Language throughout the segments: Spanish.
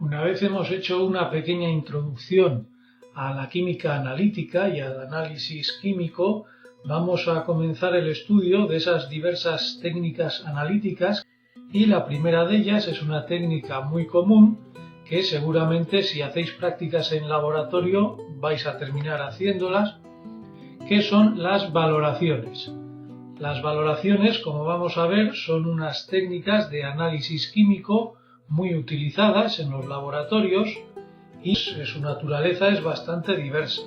Una vez hemos hecho una pequeña introducción a la química analítica y al análisis químico, vamos a comenzar el estudio de esas diversas técnicas analíticas y la primera de ellas es una técnica muy común que seguramente si hacéis prácticas en laboratorio vais a terminar haciéndolas, que son las valoraciones. Las valoraciones, como vamos a ver, son unas técnicas de análisis químico muy utilizadas en los laboratorios y su naturaleza es bastante diversa.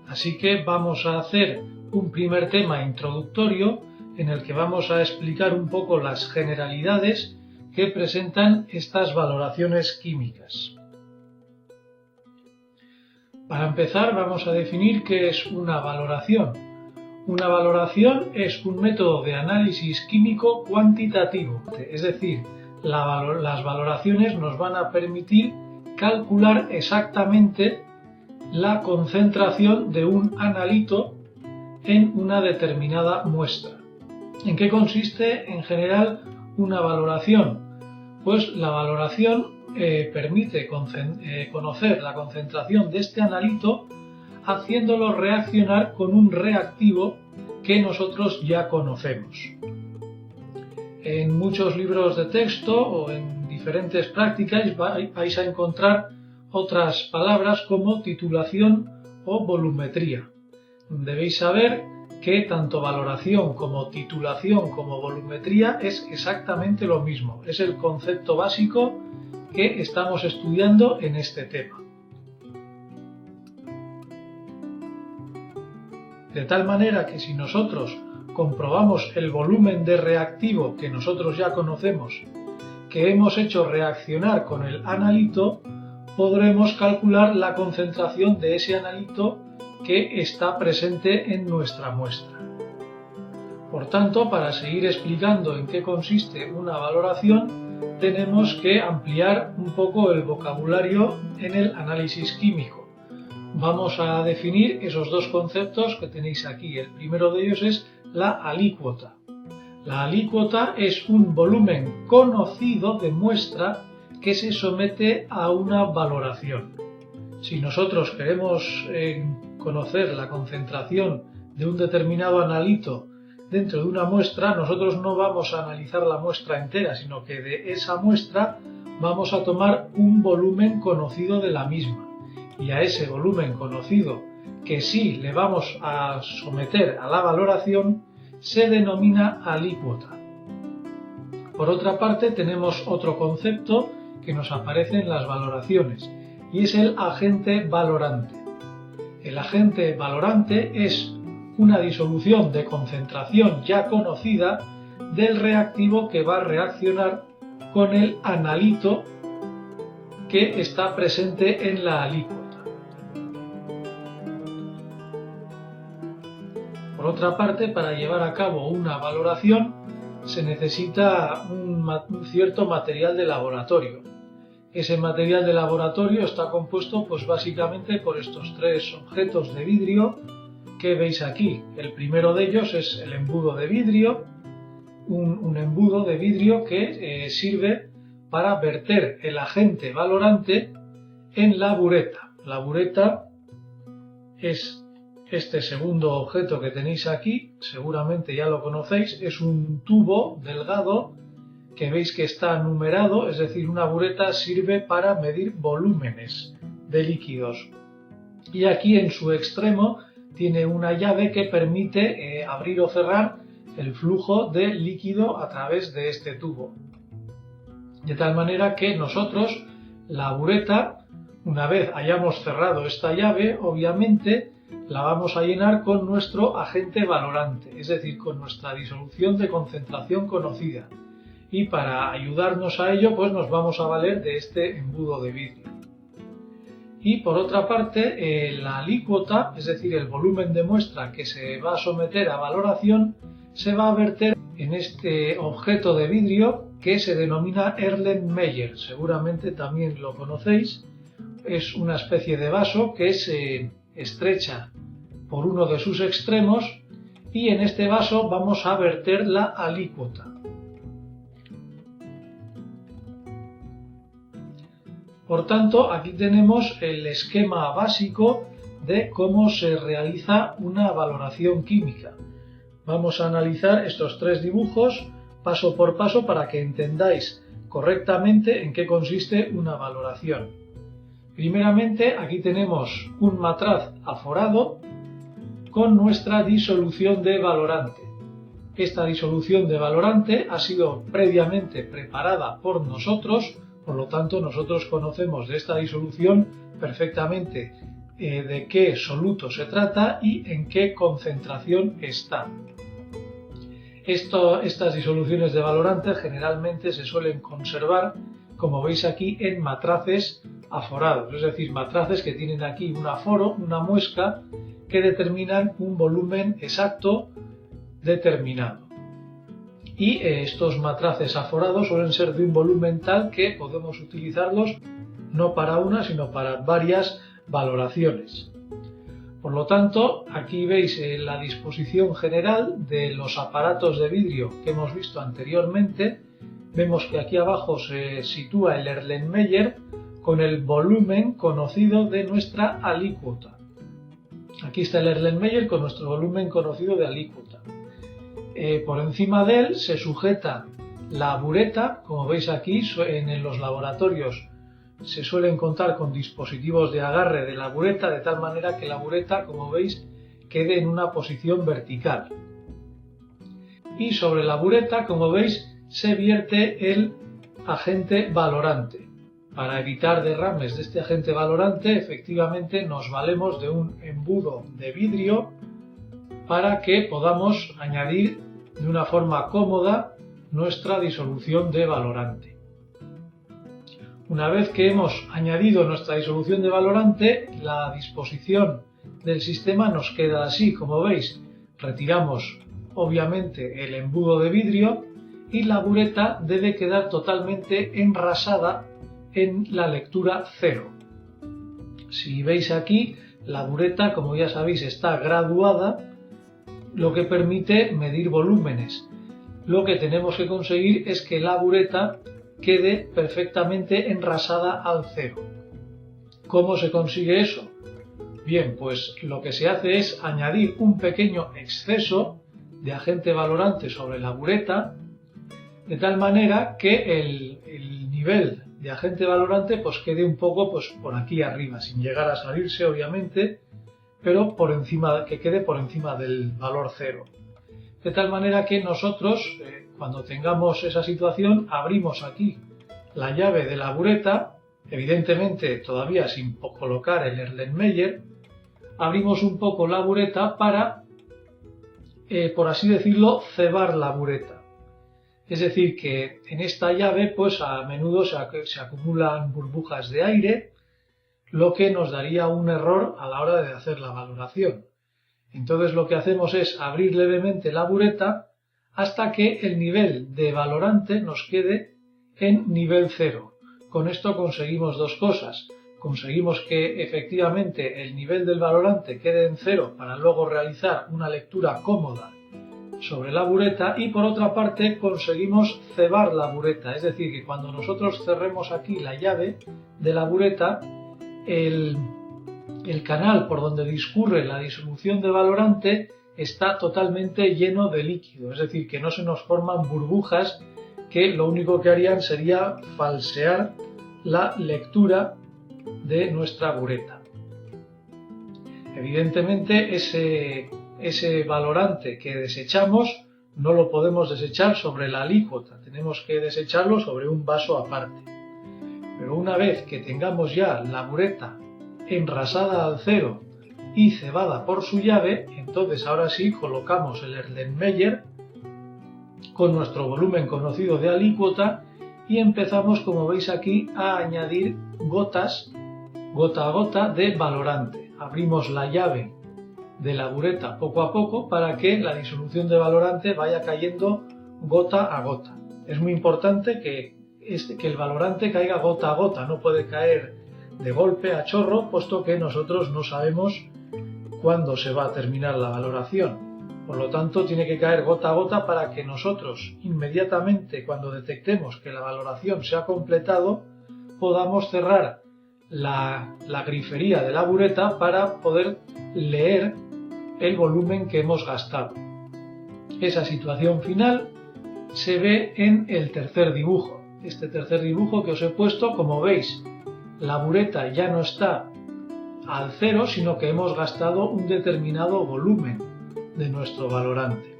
Así que vamos a hacer un primer tema introductorio en el que vamos a explicar un poco las generalidades que presentan estas valoraciones químicas. Para empezar vamos a definir qué es una valoración. Una valoración es un método de análisis químico cuantitativo, es decir, las valoraciones nos van a permitir calcular exactamente la concentración de un analito en una determinada muestra. ¿En qué consiste en general una valoración? Pues la valoración permite conocer la concentración de este analito haciéndolo reaccionar con un reactivo que nosotros ya conocemos. En muchos libros de texto o en diferentes prácticas vais a encontrar otras palabras como titulación o volumetría. Debéis saber que tanto valoración como titulación como volumetría es exactamente lo mismo. Es el concepto básico que estamos estudiando en este tema. De tal manera que si nosotros comprobamos el volumen de reactivo que nosotros ya conocemos, que hemos hecho reaccionar con el analito, podremos calcular la concentración de ese analito que está presente en nuestra muestra. Por tanto, para seguir explicando en qué consiste una valoración, tenemos que ampliar un poco el vocabulario en el análisis químico. Vamos a definir esos dos conceptos que tenéis aquí. El primero de ellos es la alícuota. La alícuota es un volumen conocido de muestra que se somete a una valoración. Si nosotros queremos conocer la concentración de un determinado analito dentro de una muestra, nosotros no vamos a analizar la muestra entera, sino que de esa muestra vamos a tomar un volumen conocido de la misma. Y a ese volumen conocido que sí le vamos a someter a la valoración se denomina alícuota. Por otra parte, tenemos otro concepto que nos aparece en las valoraciones y es el agente valorante. El agente valorante es una disolución de concentración ya conocida del reactivo que va a reaccionar con el analito que está presente en la alícuota. Por otra parte, para llevar a cabo una valoración se necesita un cierto material de laboratorio. Ese material de laboratorio está compuesto pues básicamente por estos tres objetos de vidrio que veis aquí. El primero de ellos es el embudo de vidrio, un embudo de vidrio que sirve para verter el agente valorante en la bureta. La bureta es este segundo objeto que tenéis aquí, seguramente ya lo conocéis, es un tubo delgado que veis que está numerado, es decir, una bureta sirve para medir volúmenes de líquidos. Y aquí en su extremo tiene una llave que permite abrir o cerrar el flujo de líquido a través de este tubo. De tal manera que nosotros, la bureta, una vez hayamos cerrado esta llave, obviamente la vamos a llenar con nuestro agente valorante, es decir, con nuestra disolución de concentración conocida. Y para ayudarnos a ello, pues nos vamos a valer de este embudo de vidrio. Y por otra parte, la alícuota, es decir, el volumen de muestra que se va a someter a valoración, se va a verter en este objeto de vidrio que se denomina Erlenmeyer. Seguramente también lo conocéis. Es una especie de vaso que se estrecha por uno de sus extremos y en este vaso vamos a verter la alícuota. Por tanto, aquí tenemos el esquema básico de cómo se realiza una valoración química. Vamos a analizar estos tres dibujos paso por paso para que entendáis correctamente en qué consiste una valoración. Primeramente, aquí tenemos un matraz aforado con nuestra disolución de valorante. Esta disolución de valorante ha sido previamente preparada por nosotros, por lo tanto nosotros conocemos de esta disolución perfectamente de qué soluto se trata y en qué concentración está. Estas disoluciones de valorante generalmente se suelen conservar, como veis aquí, en matraces aforados, es decir, matraces que tienen aquí un aforo, una muesca, que determinan un volumen exacto determinado. Y estos matraces aforados suelen ser de un volumen tal que podemos utilizarlos no para una, sino para varias valoraciones. Por lo tanto, aquí veis la disposición general de los aparatos de vidrio que hemos visto anteriormente. Vemos que aquí abajo se sitúa el Erlenmeyer con el volumen conocido de nuestra alícuota. Aquí está el Erlenmeyer con nuestro volumen conocido de alícuota. Por encima de él se sujeta la bureta. Como veis aquí, en los laboratorios se suelen contar con dispositivos de agarre de la bureta, de tal manera que la bureta, como veis, quede en una posición vertical. Y sobre la bureta, como veis, se vierte el agente valorante. Para evitar derrames de este agente valorante, efectivamente nos valemos de un embudo de vidrio para que podamos añadir de una forma cómoda nuestra disolución de valorante. Una vez que hemos añadido nuestra disolución de valorante, la disposición del sistema nos queda así, como veis. Retiramos obviamente el embudo de vidrio y la bureta debe quedar totalmente enrasada en la lectura 0. Si veis aquí, la bureta, como ya sabéis, está graduada, lo que permite medir volúmenes. Lo que tenemos que conseguir es que la bureta quede perfectamente enrasada al 0. ¿Cómo se consigue eso? Bien, pues lo que se hace es añadir un pequeño exceso de agente valorante sobre la bureta, de tal manera que el nivel de agente valorante pues quede un poco por aquí arriba, sin llegar a salirse obviamente, pero que quede por encima del valor 0. De tal manera que nosotros, cuando tengamos esa situación, abrimos aquí la llave de la bureta, evidentemente todavía sin colocar el Erlenmeyer, abrimos un poco la bureta para, por así decirlo, cebar la bureta. Es decir, que en esta llave pues a menudo se acumulan burbujas de aire, lo que nos daría un error a la hora de hacer la valoración. Entonces lo que hacemos es abrir levemente la bureta hasta que el nivel de valorante nos quede en nivel 0. Con esto conseguimos dos cosas. Conseguimos que efectivamente el nivel del valorante quede en 0 para luego realizar una lectura cómoda sobre la bureta, y por otra parte conseguimos cebar la bureta, es decir, que cuando nosotros cerremos aquí la llave de la bureta, el canal por donde discurre la disolución de valorante está totalmente lleno de líquido, es decir, que no se nos forman burbujas que lo único que harían sería falsear la lectura de nuestra bureta. Evidentemente ese valorante que desechamos no lo podemos desechar sobre la alícuota, tenemos que desecharlo sobre un vaso aparte. Pero una vez que tengamos ya la bureta enrasada al 0 y cebada por su llave, entonces ahora sí colocamos el Erlenmeyer con nuestro volumen conocido de alícuota y empezamos, como veis aquí, a añadir gotas, gota a gota, de valorante. Abrimos la llave de la bureta poco a poco para que la disolución de valorante vaya cayendo gota a gota. Es muy importante que el valorante caiga gota a gota, no puede caer de golpe a chorro, puesto que nosotros no sabemos cuándo se va a terminar la valoración. Por lo tanto, tiene que caer gota a gota para que nosotros, inmediatamente cuando detectemos que la valoración se ha completado, podamos cerrar la grifería de la bureta para poder leer el volumen que hemos gastado. Esa situación final se ve en el tercer dibujo. Este tercer dibujo que os he puesto, como veis, la bureta ya no está al cero, sino que hemos gastado un determinado volumen de nuestro valorante.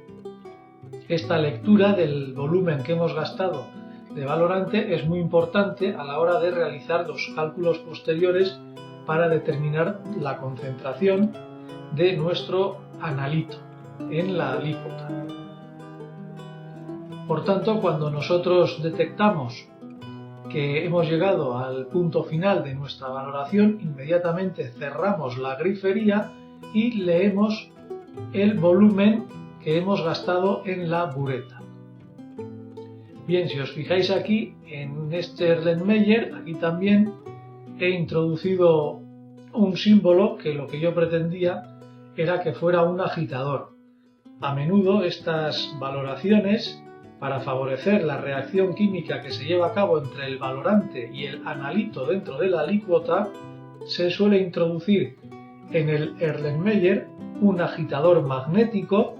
Esta lectura del volumen que hemos gastado de valorante es muy importante a la hora de realizar los cálculos posteriores para determinar la concentración de nuestro analito en la alícuota. Por tanto, cuando nosotros detectamos que hemos llegado al punto final de nuestra valoración, inmediatamente cerramos la grifería y leemos el volumen que hemos gastado en la bureta. Bien, si os fijáis aquí en este Erlenmeyer, aquí también he introducido un símbolo que lo que yo pretendía era que fuera un agitador. A menudo estas valoraciones, para favorecer la reacción química que se lleva a cabo entre el valorante y el analito dentro de la alícuota, se suele introducir en el Erlenmeyer un agitador magnético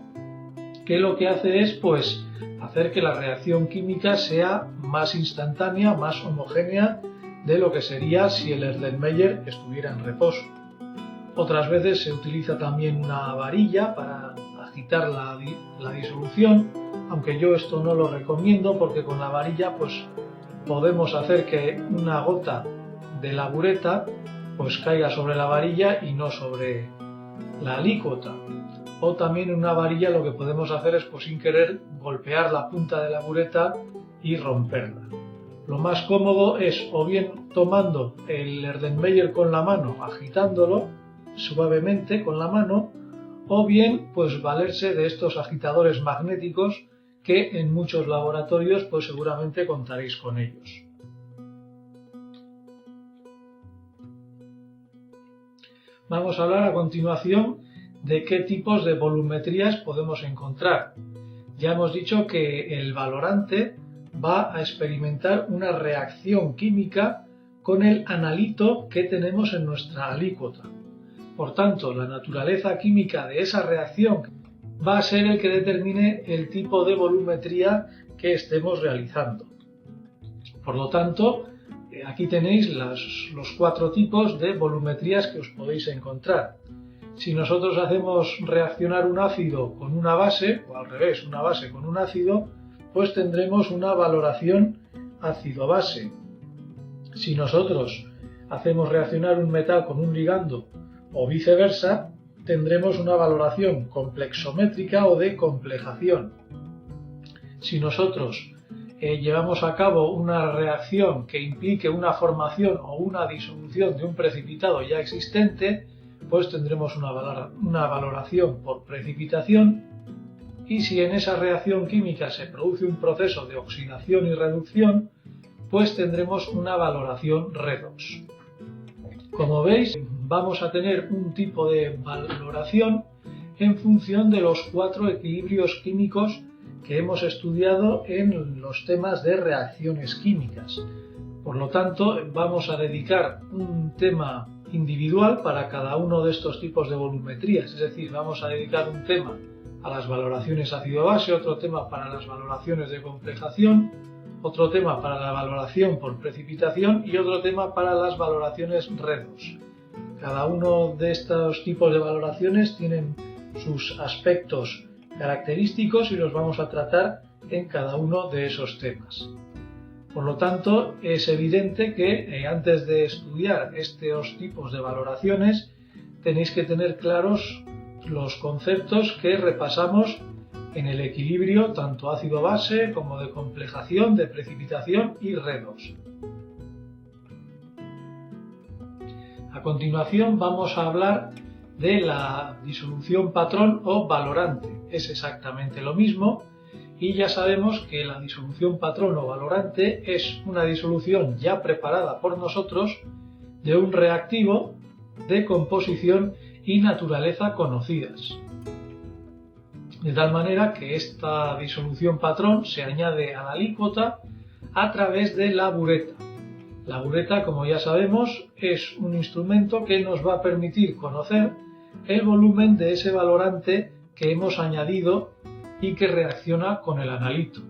que lo que hace es hacer que la reacción química sea más instantánea, más homogénea de lo que sería si el Erlenmeyer estuviera en reposo. Otras veces se utiliza también una varilla para agitar la disolución, aunque yo esto no lo recomiendo porque con la varilla podemos hacer que una gota de la bureta caiga sobre la varilla y no sobre la alícuota. O también una varilla lo que podemos hacer es sin querer golpear la punta de la bureta y romperla. Lo más cómodo es o bien tomando el Erlenmeyer con la mano, agitándolo suavemente con la mano, o bien valerse de estos agitadores magnéticos que en muchos laboratorios seguramente contaréis con ellos. Vamos a hablar a continuación de qué tipos de volumetrías podemos encontrar. Ya hemos dicho que el valorante va a experimentar una reacción química con el analito que tenemos en nuestra alícuota. Por tanto, la naturaleza química de esa reacción va a ser el que determine el tipo de volumetría que estemos realizando. Por lo tanto, aquí tenéis los 4 tipos de volumetrías que os podéis encontrar. Si nosotros hacemos reaccionar un ácido con una base, o al revés, una base con un ácido, tendremos una valoración ácido-base. Si nosotros hacemos reaccionar un metal con un ligando o viceversa, tendremos una valoración complexométrica o de complejación. Si nosotros llevamos a cabo una reacción que implique una formación o una disolución de un precipitado ya existente, tendremos una valoración por precipitación, y si en esa reacción química se produce un proceso de oxidación y reducción, tendremos una valoración redox. Como veis, vamos a tener un tipo de valoración en función de los 4 equilibrios químicos que hemos estudiado en los temas de reacciones químicas. Por lo tanto, vamos a dedicar un tema individual para cada uno de estos tipos de volumetrías, es decir, vamos a dedicar un tema a las valoraciones ácido-base, otro tema para las valoraciones de complejación, otro tema para la valoración por precipitación y otro tema para las valoraciones redox. Cada uno de estos tipos de valoraciones tienen sus aspectos característicos y los vamos a tratar en cada uno de esos temas. Por lo tanto, es evidente que antes de estudiar estos tipos de valoraciones tenéis que tener claros los conceptos que repasamos en el equilibrio tanto ácido-base como de complejación, de precipitación y redox. A continuación vamos a hablar de la disolución patrón o valorante. Es exactamente lo mismo. Y ya sabemos que la disolución patrón o valorante es una disolución ya preparada por nosotros de un reactivo de composición y naturaleza conocidas. De tal manera que esta disolución patrón se añade a la alícuota a través de la bureta. La bureta, como ya sabemos, es un instrumento que nos va a permitir conocer el volumen de ese valorante que hemos añadido y que reacciona con el analito.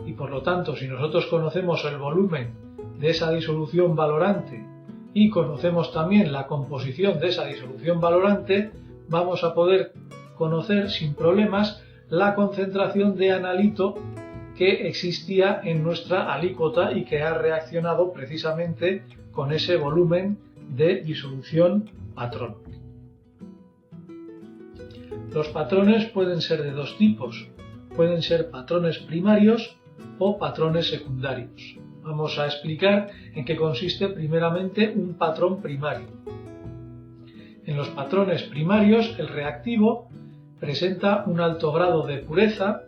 Y por lo tanto, si nosotros conocemos el volumen de esa disolución valorante y conocemos también la composición de esa disolución valorante, vamos a poder conocer sin problemas la concentración de analito que existía en nuestra alícuota y que ha reaccionado precisamente con ese volumen de disolución patrón. Los patrones pueden ser de dos tipos, pueden ser patrones primarios o patrones secundarios. Vamos a explicar en qué consiste primeramente un patrón primario. En los patrones primarios, el reactivo presenta un alto grado de pureza,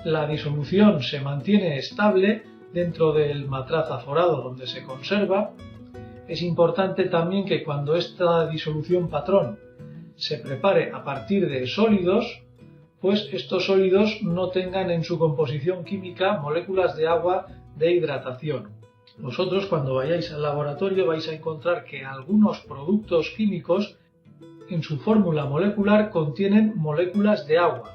la disolución se mantiene estable dentro del matraz aforado donde se conserva. Es importante también que cuando esta disolución patrón se prepare a partir de sólidos, pues estos sólidos no tengan en su composición química moléculas de agua de hidratación. Vosotros cuando vayáis al laboratorio vais a encontrar que algunos productos químicos en su fórmula molecular contienen moléculas de agua.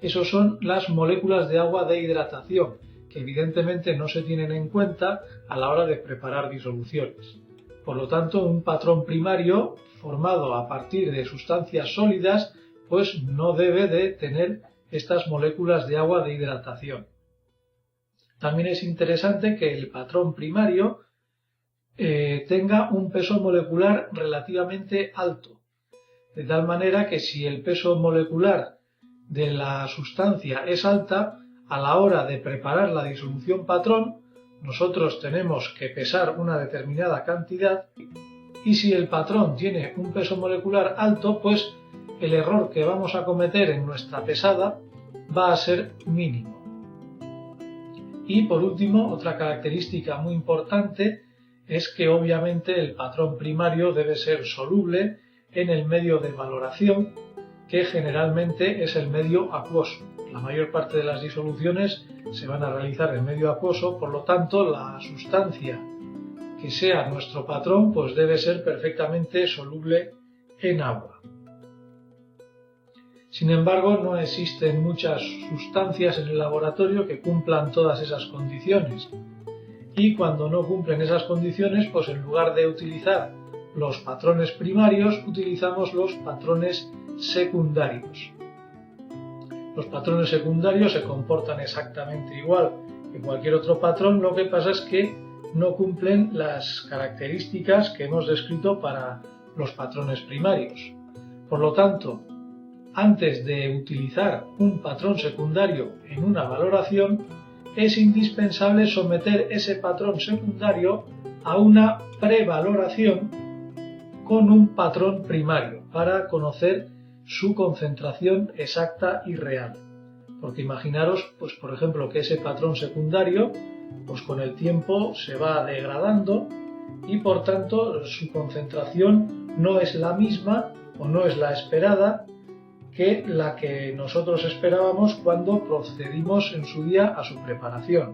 Esos son las moléculas de agua de hidratación, que evidentemente no se tienen en cuenta a la hora de preparar disoluciones. Por lo tanto, un patrón primario formado a partir de sustancias sólidas, pues no debe de tener estas moléculas de agua de hidratación. También es interesante que el patrón primario tenga un peso molecular relativamente alto, de tal manera que si el peso molecular de la sustancia es alta, a la hora de preparar la disolución patrón, nosotros tenemos que pesar una determinada cantidad y si el patrón tiene un peso molecular alto, pues el error que vamos a cometer en nuestra pesada va a ser mínimo. Y por último, otra característica muy importante es que obviamente el patrón primario debe ser soluble en el medio de valoración, que generalmente es el medio acuoso. La mayor parte de las disoluciones se van a realizar en medio acuoso, por lo tanto la sustancia que sea nuestro patrón pues debe ser perfectamente soluble en agua. Sin embargo, no existen muchas sustancias en el laboratorio que cumplan todas esas condiciones. Y cuando no cumplen esas condiciones, pues en lugar de utilizar los patrones primarios, utilizamos los patrones secundarios. Los patrones secundarios se comportan exactamente igual que cualquier otro patrón, lo que pasa es que no cumplen las características que hemos descrito para los patrones primarios. Por lo tanto, antes de utilizar un patrón secundario en una valoración, es indispensable someter ese patrón secundario a una prevaloración con un patrón primario para conocer su concentración exacta y real. Porque imaginaros, pues por ejemplo, que ese patrón secundario, pues con el tiempo se va degradando y por tanto su concentración no es la misma o no es la esperada que la que nosotros esperábamos cuando procedimos en su día a su preparación.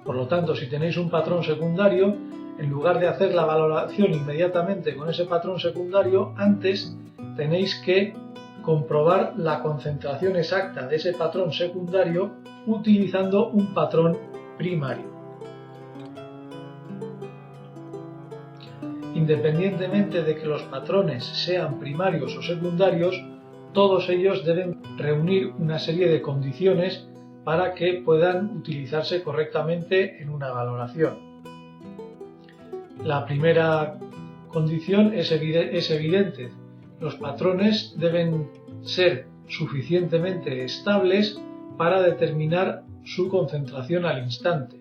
Por lo tanto, si tenéis un patrón secundario, en lugar de hacer la valoración inmediatamente con ese patrón secundario, antes tenéis que comprobar la concentración exacta de ese patrón secundario utilizando un patrón primario. Independientemente de que los patrones sean primarios o secundarios, todos ellos deben reunir una serie de condiciones para que puedan utilizarse correctamente en una valoración. La primera condición es evidente. Los patrones deben ser suficientemente estables para determinar su concentración al instante.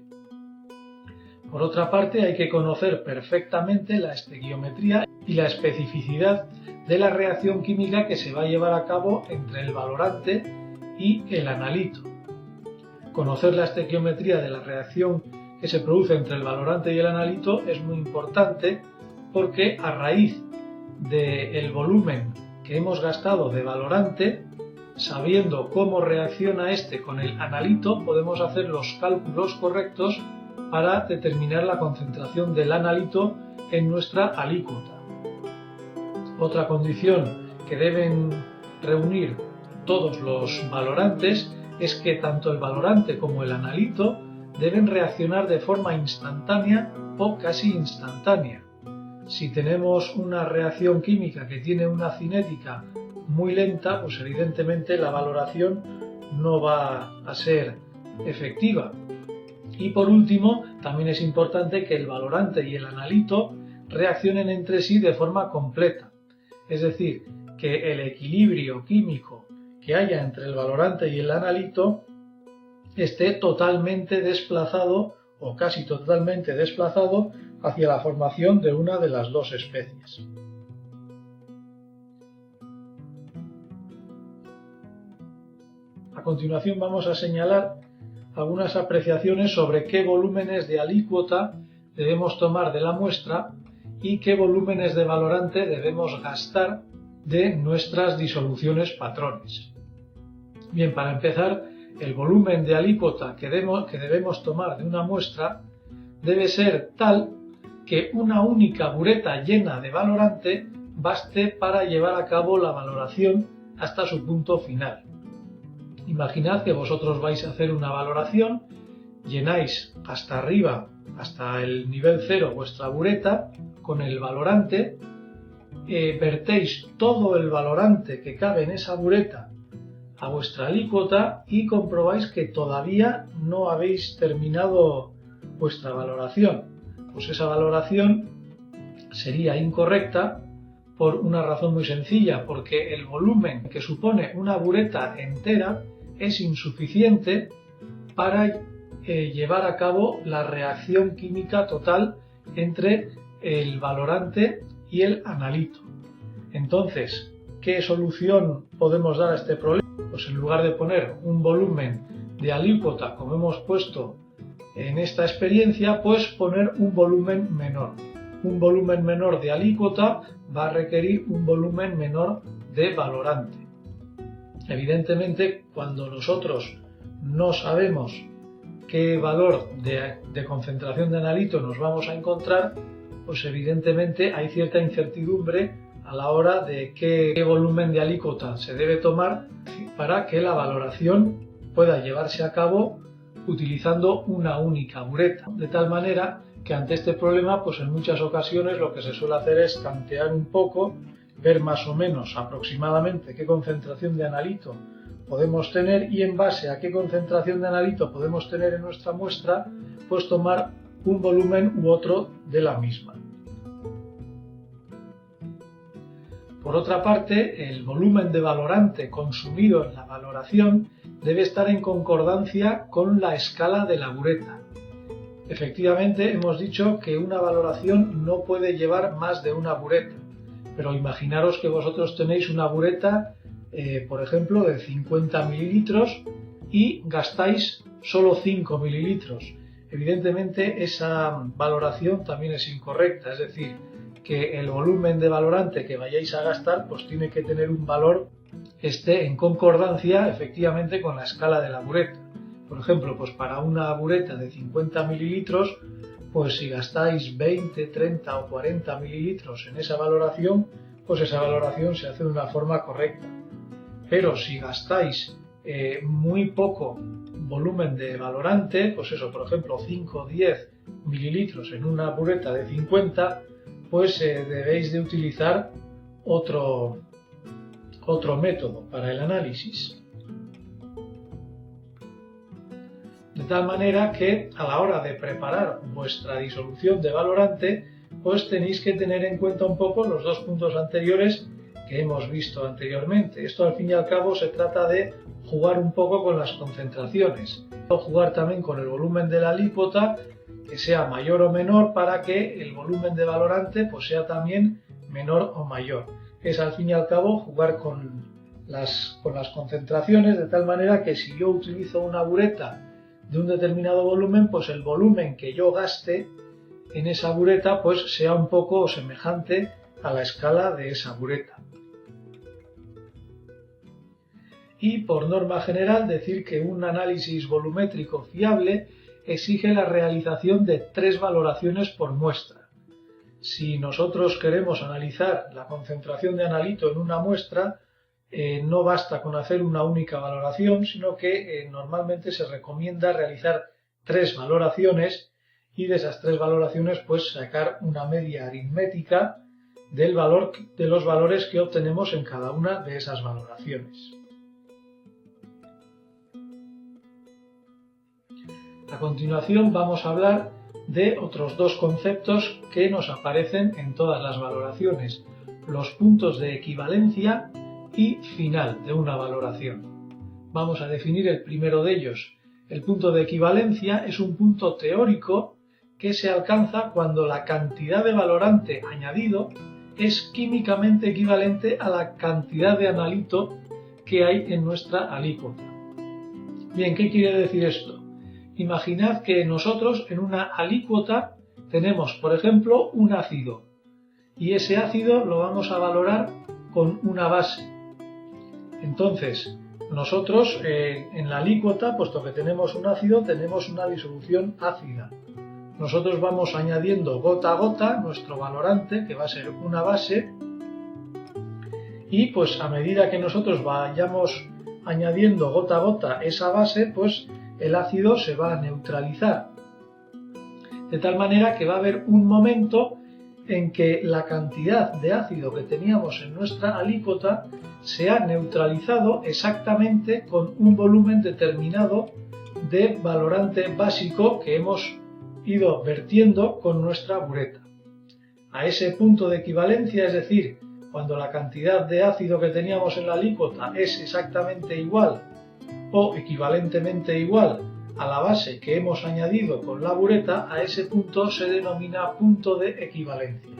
Por otra parte, hay que conocer perfectamente la estequiometría y la especificidad de la reacción química que se va a llevar a cabo entre el valorante y el analito. Conocer la estequiometría de la reacción que se produce entre el valorante y el analito es muy importante porque a raíz del volumen que hemos gastado de valorante, sabiendo cómo reacciona este con el analito, podemos hacer los cálculos correctos para determinar la concentración del analito en nuestra alícuota. Otra condición que deben reunir todos los valorantes es que tanto el valorante como el analito deben reaccionar de forma instantánea o casi instantánea. Si tenemos una reacción química que tiene una cinética muy lenta, pues evidentemente la valoración no va a ser efectiva. Y por último, también es importante que el valorante y el analito reaccionen entre sí de forma completa. Es decir, que el equilibrio químico que haya entre el valorante y el analito esté totalmente desplazado o casi totalmente desplazado hacia la formación de una de las dos especies. A continuación vamos a señalar algunas apreciaciones sobre qué volúmenes de alícuota debemos tomar de la muestra y qué volúmenes de valorante debemos gastar de nuestras disoluciones patrones. Bien, para empezar, el volumen de alícuota que debemos tomar de una muestra debe ser tal que una única bureta llena de valorante baste para llevar a cabo la valoración hasta su punto final. Imaginad que vosotros vais a hacer una valoración, llenáis hasta arriba, hasta el nivel 0, vuestra bureta con el valorante, vertéis todo el valorante que cabe en esa bureta a vuestra alícuota y comprobáis que todavía no habéis terminado vuestra valoración. Pues esa valoración sería incorrecta por una razón muy sencilla, porque el volumen que supone una bureta entera es insuficiente para llevar a cabo la reacción química total entre el valorante y el analito. Entonces, ¿qué solución podemos dar a este problema? Pues en lugar de poner un volumen de alícuota como hemos puesto en esta experiencia, pues poner un volumen menor. Un volumen menor de alícuota va a requerir un volumen menor de valorante. Evidentemente, cuando nosotros no sabemos qué valor de concentración de analito nos vamos a encontrar, pues evidentemente hay cierta incertidumbre a la hora de qué volumen de alícuota se debe tomar para que la valoración pueda llevarse a cabo utilizando una única bureta. De tal manera que ante este problema, pues en muchas ocasiones lo que se suele hacer es tantear un poco, ver más o menos aproximadamente qué concentración de analito podemos tener y en base a qué concentración de analito podemos tener en nuestra muestra, pues tomar un volumen u otro de la misma. Por otra parte, el volumen de valorante consumido en la valoración debe estar en concordancia con la escala de la bureta. Efectivamente, hemos dicho que una valoración no puede llevar más de una bureta, pero imaginaros que vosotros tenéis una bureta, por ejemplo, de 50 mililitros y gastáis solo 5 mililitros. Evidentemente, esa valoración también es incorrecta, es decir, que el volumen de valorante que vayáis a gastar pues tiene que tener un valor que esté en concordancia efectivamente con la escala de la bureta. Por ejemplo, pues para una bureta de 50 mililitros, pues si gastáis 20, 30 o 40 mililitros en esa valoración, pues esa valoración se hace de una forma correcta. Pero si gastáis muy poco volumen de valorante, pues eso, por ejemplo, 5 o 10 mililitros en una bureta de 50, pues debéis de utilizar otro método para el análisis. De tal manera que a la hora de preparar vuestra disolución de valorante, pues tenéis que tener en cuenta un poco los dos puntos anteriores que hemos visto anteriormente. Esto al fin y al cabo se trata de jugar un poco con las concentraciones, jugar también con el volumen de la alícuota, que sea mayor o menor para que el volumen de valorante pues sea también menor o mayor. Es al fin y al cabo jugar con las concentraciones de tal manera que si yo utilizo una bureta de un determinado volumen, pues el volumen que yo gaste en esa bureta pues sea un poco semejante a la escala de esa bureta. Y por norma general decir que un análisis volumétrico fiable exige la realización de 3 valoraciones por muestra. Si nosotros queremos analizar la concentración de analito en una muestra, no basta con hacer una única valoración, sino que normalmente se recomienda realizar 3 valoraciones y de esas 3 valoraciones pues sacar una media aritmética del valor, de los valores que obtenemos en cada una de esas valoraciones. A continuación vamos a hablar de otros 2 conceptos que nos aparecen en todas las valoraciones: los puntos de equivalencia y final de una valoración. Vamos a definir el primero de ellos. El punto de equivalencia es un punto teórico que se alcanza cuando la cantidad de valorante añadido es químicamente equivalente a la cantidad de analito que hay en nuestra alícuota. Bien, ¿qué quiere decir esto? Imaginad que nosotros en una alícuota tenemos, por ejemplo, un ácido, y ese ácido lo vamos a valorar con una base. Entonces, nosotros en la alícuota, puesto que tenemos un ácido, tenemos una disolución ácida. Nosotros vamos añadiendo gota a gota nuestro valorante, que va a ser una base, y pues a medida que nosotros vayamos añadiendo gota a gota esa base, pues el ácido se va a neutralizar. De tal manera que va a haber un momento en que la cantidad de ácido que teníamos en nuestra alícuota se ha neutralizado exactamente con un volumen determinado de valorante básico que hemos ido vertiendo con nuestra bureta. A ese punto de equivalencia, es decir, cuando la cantidad de ácido que teníamos en la alícuota es exactamente igual o equivalentemente igual a la base que hemos añadido con la bureta, a ese punto se denomina punto de equivalencia.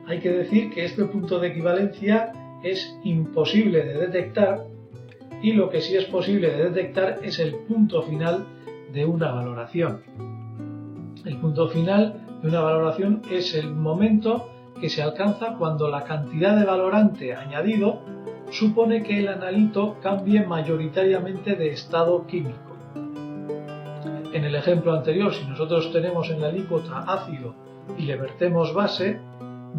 Hay que decir que este punto de equivalencia es imposible de detectar, y lo que sí es posible de detectar es el punto final de una valoración. El punto final de una valoración es el momento que se alcanza cuando la cantidad de valorante añadido supone que el analito cambie mayoritariamente de estado químico. En el ejemplo anterior, si nosotros tenemos en la alícuota ácido y le vertemos base,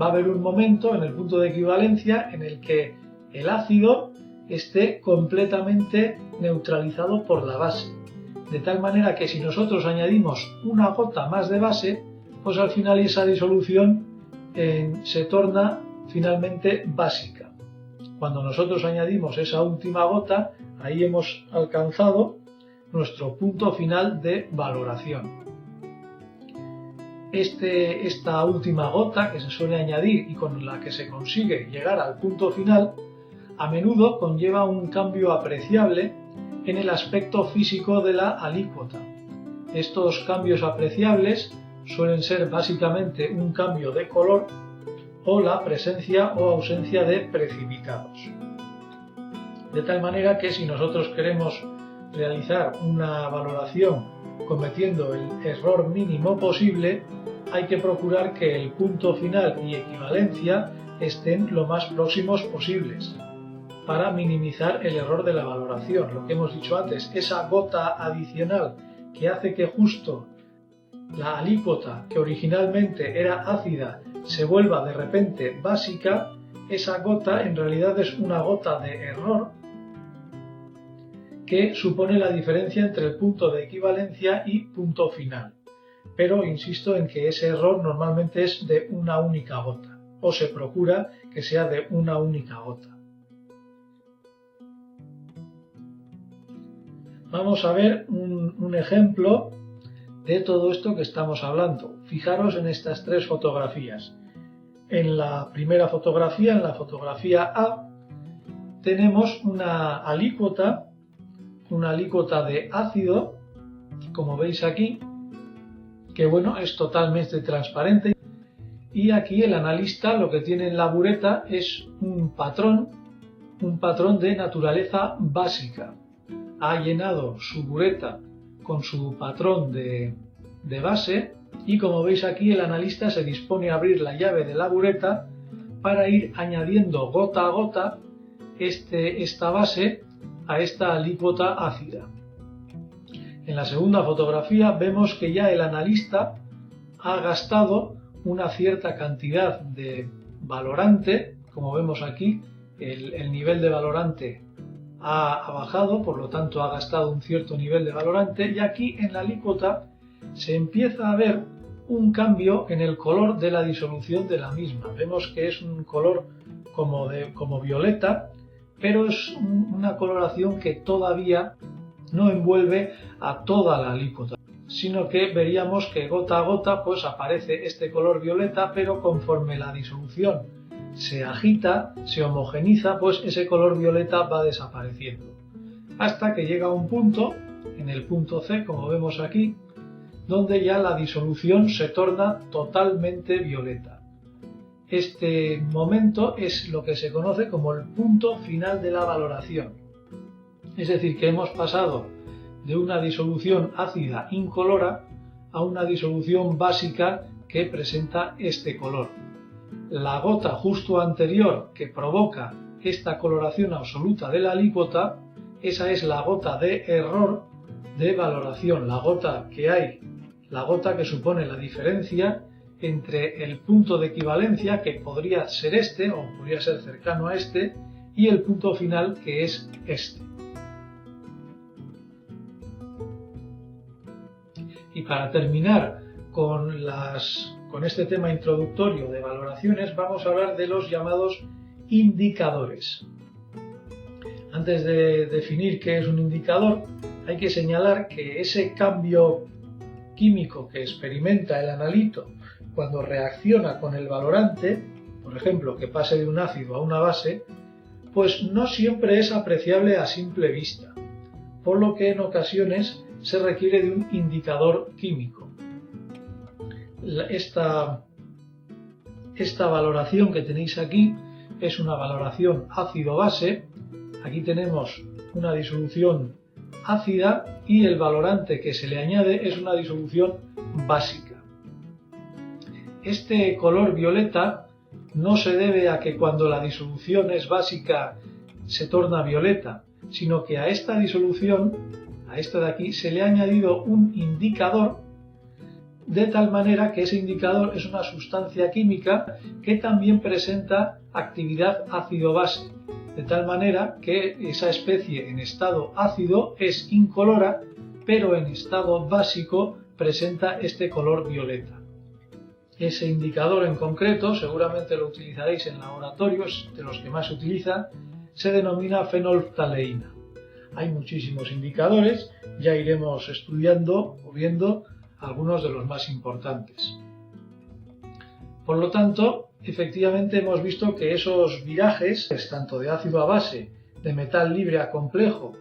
va a haber un momento en el punto de equivalencia en el que el ácido esté completamente neutralizado por la base. De tal manera que si nosotros añadimos una gota más de base, pues al final esa disolución se torna finalmente básica. Cuando nosotros añadimos esa última gota, ahí hemos alcanzado nuestro punto final de valoración. Esta última gota que se suele añadir y con la que se consigue llegar al punto final, a menudo conlleva un cambio apreciable en el aspecto físico de la alícuota. Estos cambios apreciables suelen ser básicamente un cambio de color o la presencia o ausencia de precipitados. De tal manera que si nosotros queremos realizar una valoración cometiendo el error mínimo posible, hay que procurar que el punto final y equivalencia estén lo más próximos posibles para minimizar el error de la valoración. Lo que hemos dicho antes, esa gota adicional que hace que justo la alícuota, que originalmente era ácida, se vuelva de repente básica, esa gota en realidad es una gota de error que supone la diferencia entre el punto de equivalencia y punto final. Pero insisto en que ese error normalmente es de una única gota, o se procura que sea de una única gota. Vamos a ver un ejemplo de todo esto que estamos hablando. Fijaros en estas 3 fotografías. En la primera fotografía, en la fotografía A, tenemos una alícuota de ácido, como veis aquí, que bueno, es totalmente transparente, y aquí el analista lo que tiene en la bureta es un patrón de naturaleza básica. Ha llenado su bureta con su patrón de base, y como veis aquí el analista se dispone a abrir la llave de la bureta para ir añadiendo gota a gota esta base a esta alícuota ácida. En la segunda fotografía vemos que ya el analista ha gastado una cierta cantidad de valorante. Como vemos aquí, el nivel de valorante ha bajado, por lo tanto ha gastado un cierto nivel de valorante, y aquí en la alícuota se empieza a ver un cambio en el color de la disolución de la misma. Vemos que es un color como violeta, pero es una coloración que todavía no envuelve a toda la alícuota, sino que veríamos que gota a gota pues aparece este color violeta, pero conforme la disolución se agita, se homogeniza, pues ese color violeta va desapareciendo, hasta que llega a un punto, en el punto C, como vemos aquí, donde ya la disolución se torna totalmente violeta. Este momento es lo que se conoce como el punto final de la valoración. Es decir, que hemos pasado de una disolución ácida incolora a una disolución básica que presenta este color. La gota justo anterior que provoca esta coloración absoluta de la alícuota, esa es la gota de error de valoración, la gota que supone la diferencia entre el punto de equivalencia, que podría ser este o podría ser cercano a este, y el punto final, que es este. Y para terminar con este tema introductorio de valoraciones, vamos a hablar de los llamados indicadores. Antes de definir qué es un indicador, hay que señalar que ese cambio químico que experimenta el analito cuando reacciona con el valorante, por ejemplo, que pase de un ácido a una base, pues no siempre es apreciable a simple vista, por lo que en ocasiones se requiere de un indicador químico. Esta valoración que tenéis aquí es una valoración ácido-base. Aquí tenemos una disolución ácida y el valorante que se le añade es una disolución básica. Este color violeta no se debe a que cuando la disolución es básica se torna violeta, sino que a esta disolución, a esta de aquí, se le ha añadido un indicador, de tal manera que ese indicador es una sustancia química que también presenta actividad ácido-base, de tal manera que esa especie en estado ácido es incolora, pero en estado básico presenta este color violeta. Ese indicador en concreto, seguramente lo utilizaréis en laboratorios, de los que más se utiliza, se denomina fenolftaleína. Hay muchísimos indicadores, ya iremos estudiando o viendo algunos de los más importantes. Por lo tanto, efectivamente hemos visto que esos virajes, tanto de ácido a base, de metal libre a complejo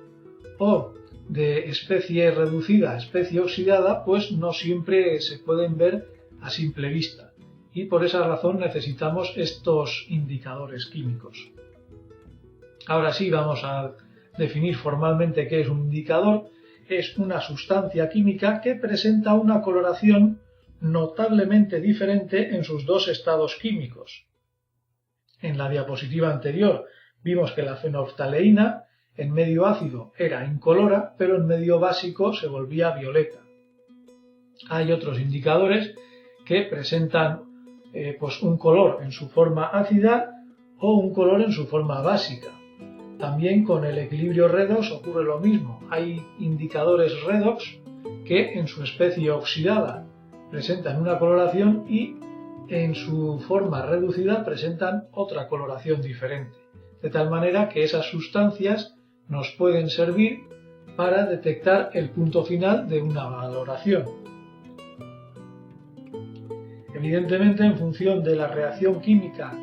o de especie reducida a especie oxidada, pues no siempre se pueden ver a simple vista, y por esa razón necesitamos estos indicadores químicos. Ahora sí, vamos a definir formalmente qué es un indicador. Es una sustancia química que presenta una coloración notablemente diferente en sus dos estados químicos. En la diapositiva anterior vimos que la fenolftaleína en medio ácido era incolora, pero en medio básico se volvía violeta. Hay otros indicadores que presentan pues un color en su forma ácida o un color en su forma básica. También con el equilibrio redox ocurre lo mismo. Hay indicadores redox que en su especie oxidada presentan una coloración y en su forma reducida presentan otra coloración diferente. De tal manera que esas sustancias nos pueden servir para detectar el punto final de una valoración. Evidentemente, en función de la reacción química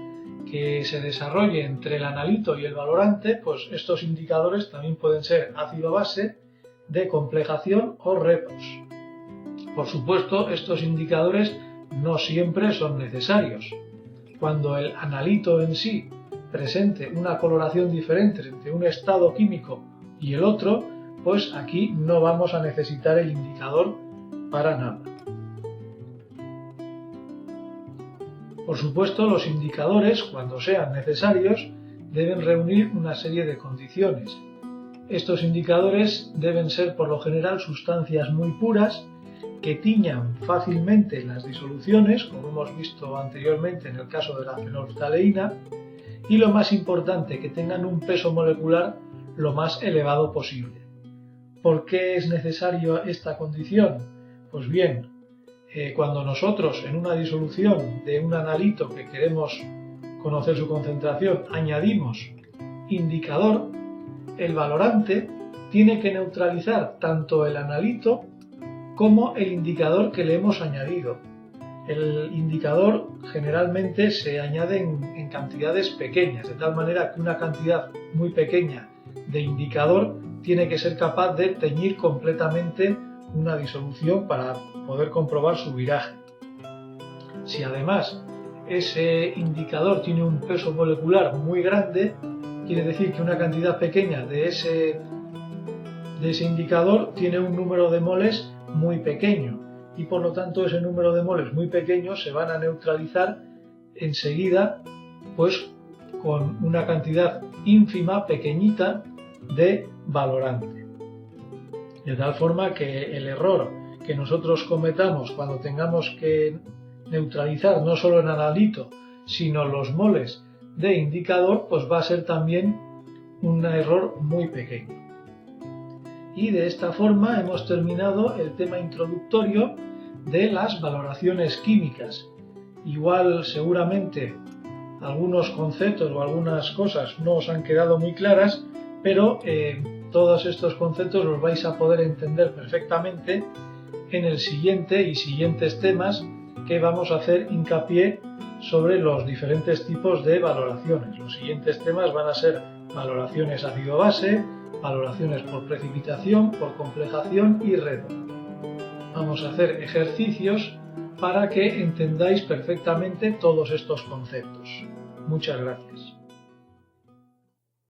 que se desarrolle entre el analito y el valorante, pues estos indicadores también pueden ser ácido-base, de complejación o redox. Por supuesto, estos indicadores no siempre son necesarios. Cuando el analito en sí presente una coloración diferente entre un estado químico y el otro, pues aquí no vamos a necesitar el indicador para nada. Por supuesto, los indicadores, cuando sean necesarios, deben reunir una serie de condiciones. Estos indicadores deben ser por lo general sustancias muy puras que tiñan fácilmente las disoluciones, como hemos visto anteriormente en el caso de la fenolftaleína, y lo más importante, que tengan un peso molecular lo más elevado posible. ¿Por qué es necesario esta condición? Pues bien, cuando nosotros en una disolución de un analito que queremos conocer su concentración añadimos indicador, el valorante tiene que neutralizar tanto el analito como el indicador que le hemos añadido. El indicador generalmente se añade en cantidades pequeñas, de tal manera que una cantidad muy pequeña de indicador tiene que ser capaz de teñir completamente una disolución para poder comprobar su viraje. Si además ese indicador tiene un peso molecular muy grande, quiere decir que una cantidad pequeña de ese indicador tiene un número de moles muy pequeño y por lo tanto ese número de moles muy pequeños se van a neutralizar enseguida pues con una cantidad ínfima, pequeñita de valorante. De tal forma que el error que nosotros cometamos cuando tengamos que neutralizar no solo el analito sino los moles de indicador, pues va a ser también un error muy pequeño. Y de esta forma hemos terminado el tema introductorio de las valoraciones químicas. Igual seguramente algunos conceptos o algunas cosas no os han quedado muy claras, pero todos estos conceptos los vais a poder entender perfectamente en el siguiente y siguientes temas que vamos a hacer hincapié sobre los diferentes tipos de valoraciones. Los siguientes temas van a ser valoraciones ácido-base, valoraciones por precipitación, por complejación y redox. Vamos a hacer ejercicios para que entendáis perfectamente todos estos conceptos. Muchas gracias.